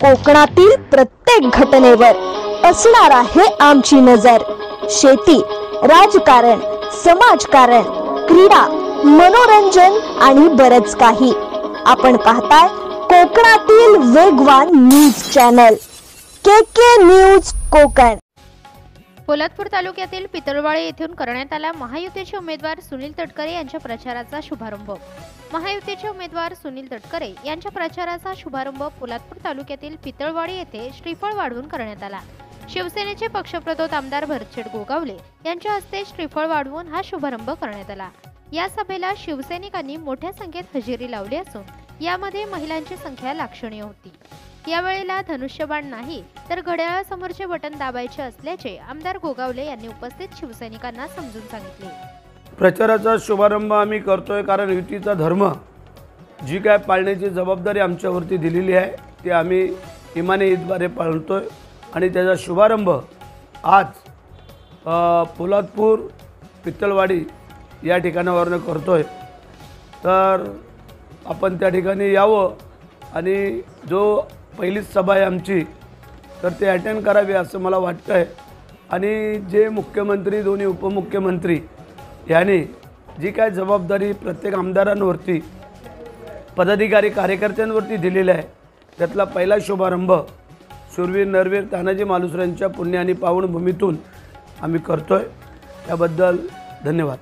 कोकणातील प्रत्येक घटनेवर असणार आहे आमची नजर। शेती, राजकारण, समाजकारण, क्रीडा, मनोरंजन आणि बरच काही। आपण पाहताय कोकणातील वेगवान न्यूज चॅनल के न्यूज कोकण। पोलादपूर तालुक्यातील पितळवाडी येथून करण्यात आला महायुतीचे उमेदवार सुनील तटकरे यांच्या प्रचाराचा शुभारंभ। महायुतीचे उमेदवार सुनील तटकरे यांच्या प्रचाराचा शुभारंभ पोलादपूर तालुक्यातील पितळवाडी येथे श्रीफळ वाढवून करण्यात आला। शिवसेनेचे पक्षप्रतोद आमदार भरतशेठ गोगावले यांच्या हस्ते श्रीफळ वाढवून हा शुभारंभ करण्यात आला। या सभेला शिवसैनिकांनी मोठ्या संख्येत हजेरी लावली असून यामध्ये महिलांची संख्या लक्षणीय होती। यावेळेला धनुष्यबाण नाही तर घड्याळासमोरचे बटन दाबायचे असल्याचे आमदार गोगावले यांनी उपस्थित शिवसैनिकांना समजून सांगितले। प्रचाराचा शुभारंभ आम्ही करतोय कारण युतीचा धर्म जी काय पाळण्याची जबाबदारी आमच्यावरती दिलेली आहे ती आम्ही इमानीद्वारे पाळतोय आणि त्याचा शुभारंभ आज पोलादपूर पितळवाडी या ठिकाणावरून करतोय। तर आपण त्या ठिकाणी यावं आणि जो पहिलीच सभा आहे आमची तर ते अटेंड करावी असं मला वाटतं आहे। आणि जे मुख्यमंत्री दोन्ही उपमुख्यमंत्री यांनी जी काय जबाबदारी प्रत्येक आमदारांवरती पदाधिकारी कार्यकर्त्यांवरती दिलेला आहे त्यातला पहिला शुभारंभ शूरवीर नरवीर तानाजी मालुसरेंच्या पुण्य आणि पावनभूमीतून आम्ही करतोय। त्याबद्दल धन्यवाद।